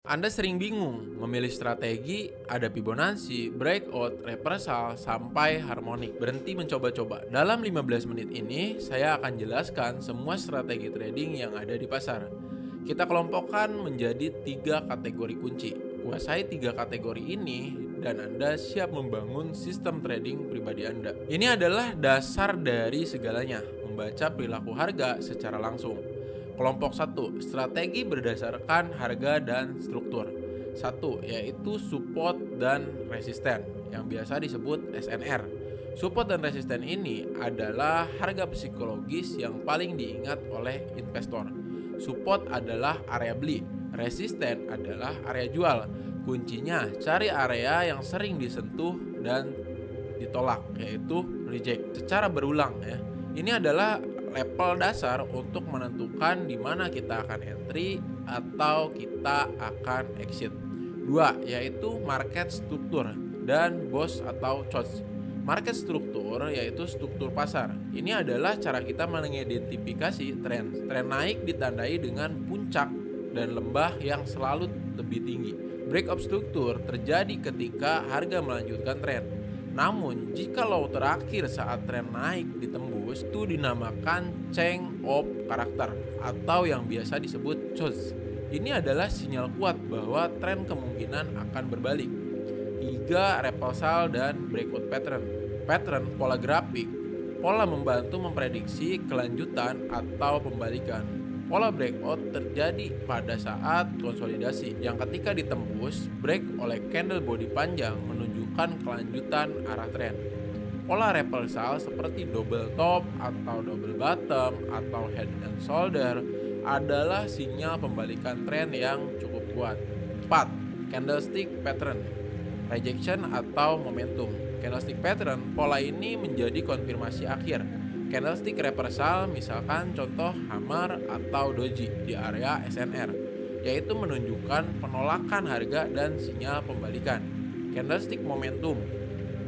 Anda sering bingung memilih strategi, ada Fibonacci, breakout, reversal, sampai harmonik. Berhenti mencoba-coba. Dalam 15 menit ini, saya akan jelaskan semua strategi trading yang ada di pasar. Kita kelompokkan menjadi 3 kategori kunci. Kuasai 3 kategori ini, dan Anda siap membangun sistem trading pribadi Anda. Ini adalah dasar dari segalanya, membaca perilaku harga secara langsung. Kelompok 1, strategi berdasarkan harga dan struktur. 1, yaitu support dan resisten, yang biasa disebut SNR. Support dan resisten ini adalah harga psikologis yang paling diingat oleh investor. Support adalah area beli, resisten adalah area jual. Kuncinya cari area yang sering disentuh dan ditolak, yaitu reject secara berulang ya. Ini adalah level dasar untuk menentukan di mana kita akan entry atau kita akan exit. 2, yaitu market struktur dan BOS atau CHODS. Market struktur yaitu struktur pasar. Ini adalah cara kita mengidentifikasi tren. Tren naik ditandai dengan puncak dan lembah yang selalu lebih tinggi. Breakout struktur terjadi ketika harga melanjutkan tren. Namun, jika low terakhir saat tren naik ditembus, itu dinamakan change of character atau yang biasa disebut CHODS. Ini adalah sinyal kuat bahwa tren kemungkinan akan berbalik. 3, reversal dan breakout pattern. Pattern pola grafik. Pola membantu memprediksi kelanjutan atau pembalikan. Pola breakout terjadi pada saat konsolidasi yang ketika ditembus break oleh candle body panjang menunjukkan kelanjutan arah tren. Pola reversal seperti double top atau double bottom atau head and shoulder adalah sinyal pembalikan tren yang cukup kuat. 4, candlestick pattern. Rejection atau momentum. Candlestick pattern, pola ini menjadi konfirmasi akhir. Candlestick reversal misalkan contoh hammer atau doji di area SNR, yaitu menunjukkan penolakan harga dan sinyal pembalikan. Candlestick momentum,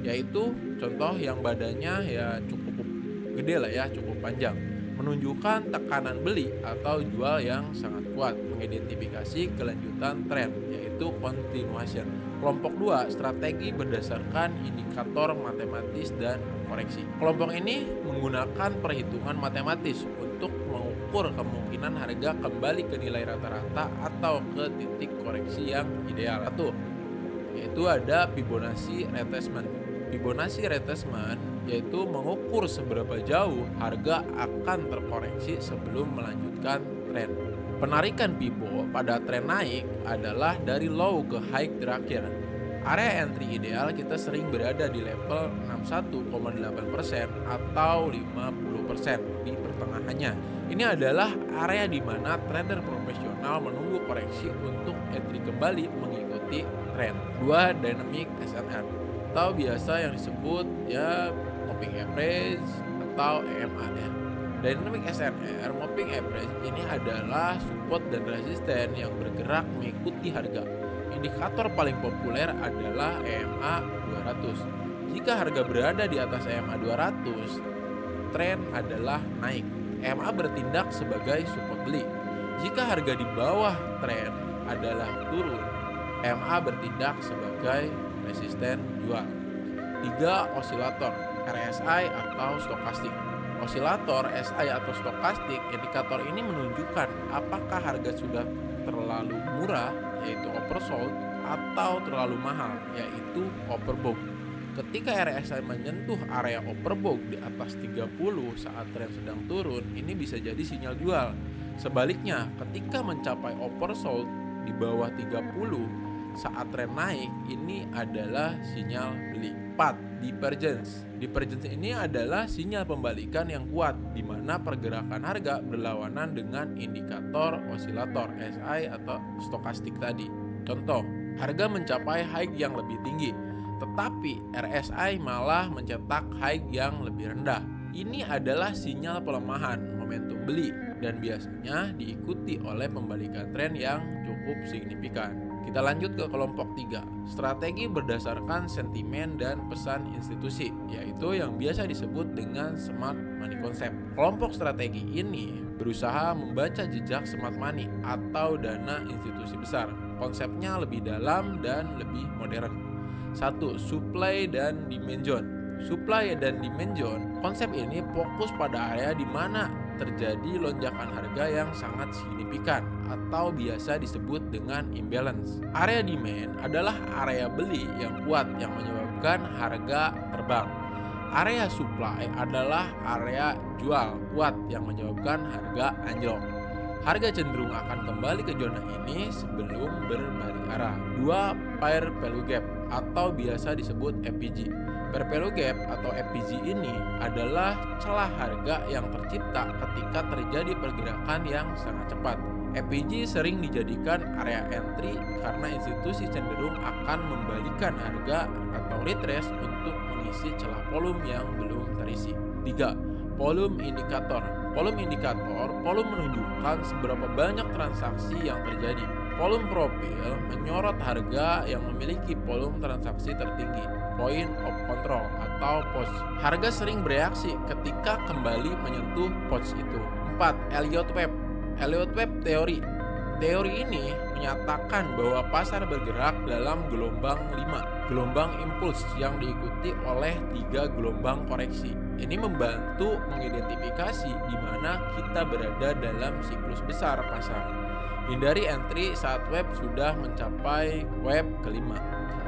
yaitu contoh yang badannya cukup gede cukup panjang, menunjukkan tekanan beli atau jual yang sangat kuat, mengidentifikasi kelanjutan tren, yaitu continuation. Kelompok 2, strategi berdasarkan indikator matematis dan koreksi. Kelompok ini menggunakan perhitungan matematis untuk mengukur kemungkinan harga kembali ke nilai rata-rata atau ke titik koreksi yang ideal. 1, yaitu ada Fibonacci retracement. Fibonacci retracement yaitu mengukur seberapa jauh harga akan terkoreksi sebelum melanjutkan tren. Penarikan Fibo pada tren naik adalah dari low ke high terakhir. Area entry ideal kita sering berada di level 61,8% atau 50% di pertengahannya. Ini adalah area di mana trader profesional menunggu koreksi untuk entry kembali mengikuti tren. 2, dynamic SNR atau biasa yang disebut moving average atau EMA ya. Dynamic SNR moving average ini adalah support dan resisten yang bergerak mengikuti harga. Indikator paling populer adalah EMA 200. Jika harga berada di atas EMA 200, tren adalah naik. EMA bertindak sebagai support beli. Jika harga di bawah tren adalah turun, EMA bertindak sebagai resisten jual. 3, osilator, RSI atau stokastik. Osilator SI atau stokastik, indikator ini menunjukkan apakah harga sudah terlalu murah, yaitu oversold, atau terlalu mahal, yaitu overbought. Ketika RSI menyentuh area overbought di atas 30 saat tren sedang turun, ini bisa jadi sinyal jual. Sebaliknya, ketika mencapai oversold di bawah 30 saat tren naik, ini adalah sinyal beli. 4, divergence. Divergence ini adalah sinyal pembalikan yang kuat di mana pergerakan harga berlawanan dengan indikator osilator SI atau stokastik tadi. Contoh, harga mencapai high yang lebih tinggi, tetapi RSI malah mencetak high yang lebih rendah. Ini adalah sinyal pelemahan momentum beli dan biasanya diikuti oleh pembalikan tren yang cukup signifikan. Kita lanjut ke kelompok 3, strategi berdasarkan sentimen dan pesan institusi, yaitu yang biasa disebut dengan smart money concept. Kelompok strategi ini berusaha membaca jejak smart money atau dana institusi besar. konsepnya lebih dalam dan lebih modern. 1. Supply dan demand zone. Supply dan demand zone, konsep ini fokus pada area di mana terjadi lonjakan harga yang sangat signifikan atau biasa disebut dengan imbalance. Area demand adalah area beli yang kuat yang menyebabkan harga terbang. Area supply adalah area jual kuat yang menyebabkan harga anjlok. Harga cenderung akan kembali ke zona ini sebelum berbalik arah. 2. Pair value gap atau biasa disebut FVG. Pair value gap atau FVG ini adalah celah harga yang tercipta ketika terjadi pergerakan yang sangat cepat. FVG sering dijadikan area entry karena institusi cenderung akan membalikan harga atau retrace untuk mengisi celah volume yang belum terisi. 3. Volume indikator. Volume indikator, volume menunjukkan seberapa banyak transaksi yang terjadi. Volume profil menyorot harga yang memiliki volume transaksi tertinggi, point of control atau POS. Harga sering bereaksi ketika kembali menyentuh POS itu. 4. Elliott Wave. Elliott Wave teori. Teori ini menyatakan bahwa pasar bergerak dalam gelombang 5, gelombang impuls yang diikuti oleh 3 gelombang koreksi. Ini membantu mengidentifikasi di mana kita berada dalam siklus besar pasar. Hindari entry saat web sudah mencapai web kelima.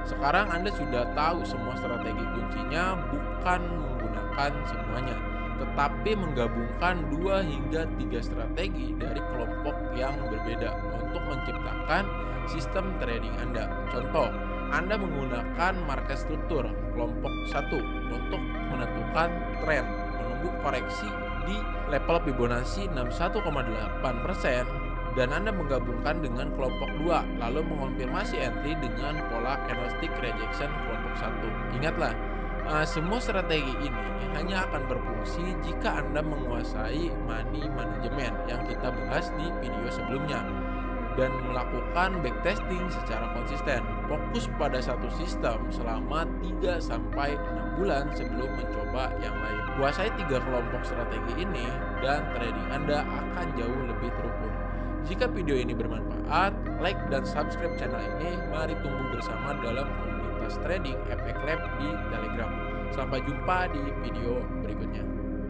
Sekarang Anda sudah tahu semua strategi kuncinya, bukan menggunakan semuanya, tetapi menggabungkan 2 hingga 3 strategi dari kelompok yang berbeda untuk menciptakan sistem trading Anda. Contoh, Anda menggunakan market struktur kelompok 1 untuk menentukan tren, menunggu koreksi di level Fibonacci 61,8%, dan Anda menggabungkan dengan kelompok 2 lalu mengonfirmasi entry dengan pola candlestick rejection kelompok 1. Ingatlah, semua strategi ini hanya akan berfungsi jika Anda menguasai money management yang kita bahas di video sebelumnya dan melakukan backtesting secara konsisten. Fokus pada satu sistem selama 3-6 bulan sebelum mencoba yang lain. Kuasai 3 kelompok strategi ini dan trading Anda akan jauh lebih terukur. Jika video ini bermanfaat, like dan subscribe channel ini. Mari tumbuh bersama dalam komunitas trading FX Lab di Telegram. Sampai jumpa di video berikutnya.